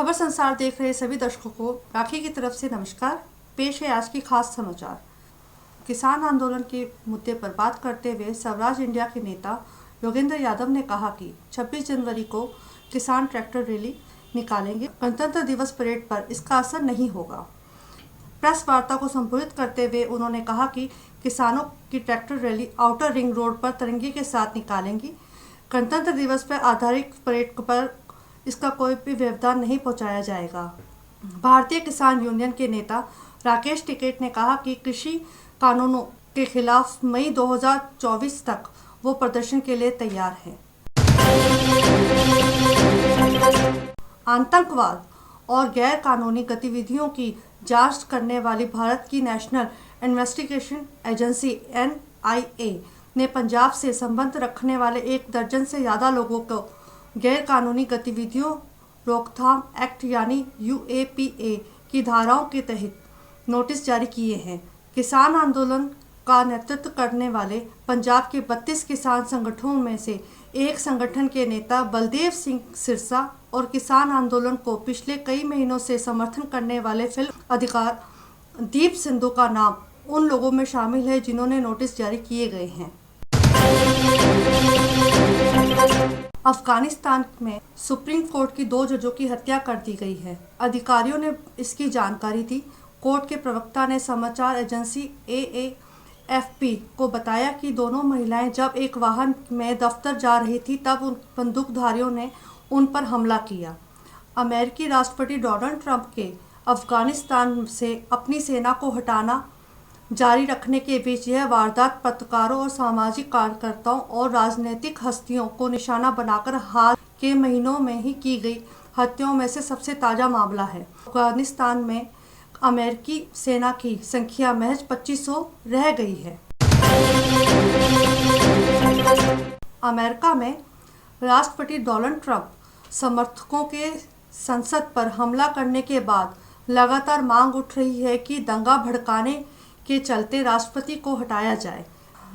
खबर संसार देख रहे सभी दर्शकों को राखी की तरफ से नमस्कार। पेश है आज की खास समाचार। किसान आंदोलन के मुद्दे पर बात करते हुए स्वराज इंडिया के नेता योगेंद्र यादव ने कहा कि 26 जनवरी को किसान ट्रैक्टर रैली निकालेंगे। गणतंत्र दिवस परेड पर इसका असर नहीं होगा। प्रेस वार्ता को संबोधित करते हुए उन्होंने कहा कि किसानों की tractor rally outer ring road पर तिरंगे के साथ निकालेंगी। गणतंत्र दिवस पर आधारित परेड पर इसका कोई भी व्यवधान नहीं पहुंचाया जाएगा। भारतीय किसान यूनियन के नेता राकेश टिकैत ने कहा कि कृषि कानूनों के खिलाफ मई 2024 तक वो प्रदर्शन के लिए तैयार हैं। आतंकवाद और गैर कानूनी गतिविधियों की जांच करने वाली भारत की नेशनल इन्वेस्टिगेशन एजेंसी NIA ने पंजाब से संबंध रखने वाले 1 दर्जन से ज़्यादा लोगों को गैर कानूनी गतिविधियों रोकथाम एक्ट यानी UAPA की धाराओं के तहत नोटिस जारी किए हैं। किसान आंदोलन का नेतृत्व करने वाले पंजाब के 32 किसान संगठनों में से एक संगठन के नेता बलदेव सिंह सिरसा और किसान आंदोलन को पिछले कई महीनों से समर्थन करने वाले फिल्म अधिकार दीप सिंधु का नाम उन लोगों में शामिल है जिन्होंने नोटिस जारी किए गए हैं। अफगानिस्तान में सुप्रीम कोर्ट की 2 जजों की हत्या कर दी गई है। अधिकारियों ने इसकी जानकारी दी। कोर्ट के प्रवक्ता ने समाचार एजेंसी AAFP को बताया कि दोनों महिलाएं जब एक वाहन में दफ्तर जा रही थी तब उन बंदूकधारियों ने उन पर हमला किया। अमेरिकी राष्ट्रपति डोनाल्ड ट्रंप के अफगानिस्तान से अपनी सेना को हटाना जारी रखने के बीच यह वारदात पत्रकारों और सामाजिक कार्यकर्ताओं और राजनीतिक हस्तियों को निशाना बनाकर हाल के महीनों में ही की गई हत्याओं में से सबसे ताज़ा मामला है। अफगानिस्तान में अमेरिकी सेना की संख्या महज 2500 रह गई है। अमेरिका में राष्ट्रपति डोनाल्ड ट्रंप समर्थकों के संसद पर हमला करने के बाद लगातार मांग उठ रही है कि दंगा भड़काने के चलते राष्ट्रपति को हटाया जाए।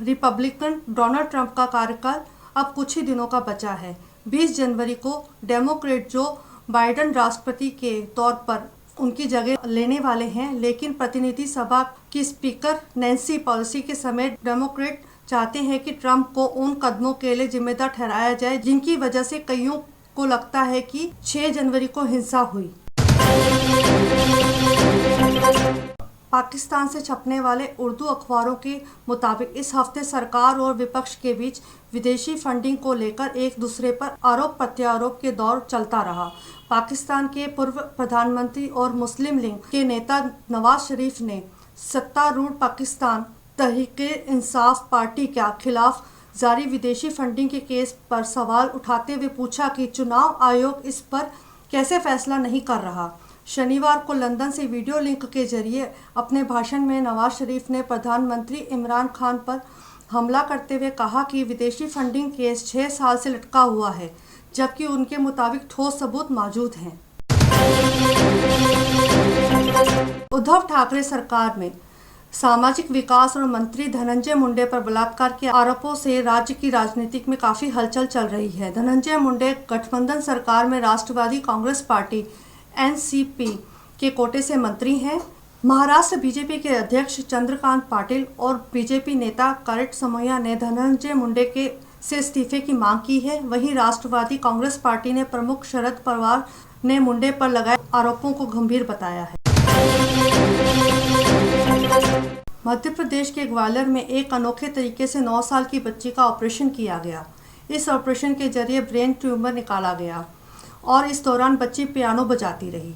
रिपब्लिकन डोनाल्ड ट्रंप का कार्यकाल अब कुछ ही दिनों का बचा है। 20 जनवरी को डेमोक्रेट जो बाइडेन राष्ट्रपति के तौर पर उनकी जगह लेने वाले हैं, लेकिन प्रतिनिधि सभा की स्पीकर नैन्सी पेलोसी के समेत डेमोक्रेट चाहते हैं कि ट्रंप को उन कदमों के लिए जिम्मेदार ठहराया जाए जिनकी वजह से कईयों को लगता है कि 6 जनवरी को हिंसा हुई। पाकिस्तान से छपने वाले उर्दू अखबारों के मुताबिक इस हफ्ते सरकार और विपक्ष के बीच विदेशी फंडिंग को लेकर एक दूसरे पर आरोप प्रत्यारोप के दौर चलता रहा। पाकिस्तान के पूर्व प्रधानमंत्री और मुस्लिम लीग के नेता नवाज शरीफ ने सत्तारूढ़ पाकिस्तान तहरीक-ए-इंसाफ पार्टी के खिलाफ जारी विदेशी फंडिंग के केस पर सवाल उठाते हुए पूछा कि चुनाव आयोग इस पर कैसे फैसला नहीं कर रहा। शनिवार को लंदन से वीडियो लिंक के जरिए अपने भाषण में नवाज शरीफ ने प्रधानमंत्री इमरान खान पर हमला करते हुए कहा कि विदेशी फंडिंग केस 6 साल से लटका हुआ है, जबकि उनके मुताबिक ठोस सबूत मौजूद हैं। उद्धव ठाकरे सरकार में सामाजिक विकास और मंत्री धनंजय मुंडे पर बलात्कार के आरोपों से राज्य की राजनीति में काफ़ी हलचल चल रही है। धनंजय मुंडे गठबंधन सरकार में राष्ट्रवादी कांग्रेस पार्टी NCP के कोटे से मंत्री हैं। महाराष्ट्र बीजेपी के अध्यक्ष चंद्रकांत पाटिल और बीजेपी नेता करेट समोया ने धनंजय मुंडे से इस्तीफे की मांग की है। वहीं राष्ट्रवादी कांग्रेस पार्टी ने प्रमुख शरद पवार ने मुंडे पर लगाए आरोपों को गंभीर बताया है। मध्य प्रदेश के ग्वालियर में एक अनोखे तरीके से 9 साल की बच्ची का ऑपरेशन किया गया। इस ऑपरेशन के जरिए ब्रेन ट्यूमर निकाला गया और इस दौरान बच्ची पियानो बजाती रही।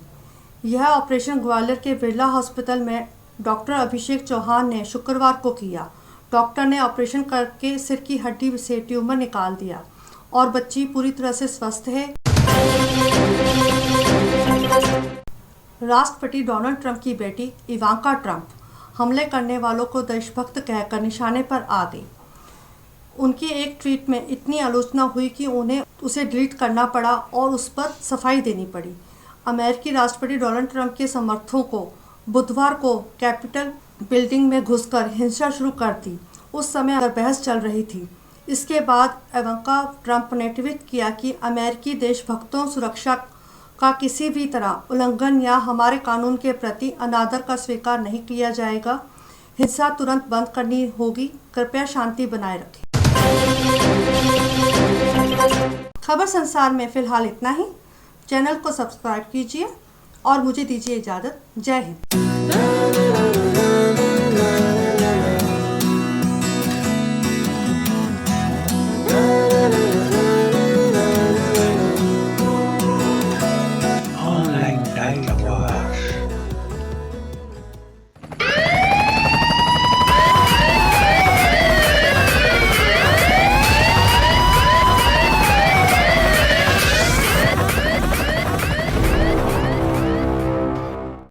यह ऑपरेशन ग्वालियर के बिरला हॉस्पिटल में डॉक्टर अभिषेक चौहान ने शुक्रवार को किया। डॉक्टर ने ऑपरेशन करके सिर की हड्डी से ट्यूमर निकाल दिया और बच्ची पूरी तरह से स्वस्थ है। राष्ट्रपति डोनाल्ड ट्रंप की बेटी इवांका ट्रंप हमले करने वालों को देशभक्त कहकर निशाने पर आ गई। उनके एक ट्वीट में इतनी आलोचना हुई कि उन्हें उसे डिलीट करना पड़ा और उस पर सफाई देनी पड़ी। अमेरिकी राष्ट्रपति डोनाल्ड ट्रंप के समर्थकों को बुधवार को कैपिटल बिल्डिंग में घुसकर हिंसा शुरू कर दी। उस समय बहस चल रही थी। इसके बाद इवांका ट्रंप ने ट्वीट किया कि अमेरिकी देशभक्तों सुरक्षा का किसी भी तरह उल्लंघन या हमारे कानून के प्रति अनादर का स्वीकार नहीं किया जाएगा। हिंसा तुरंत बंद करनी होगी। कृपया शांति बनाए रखें। खबर संसार में फिलहाल इतना ही। चैनल को सब्सक्राइब कीजिए और मुझे दीजिए इजाज़त। जय हिंद।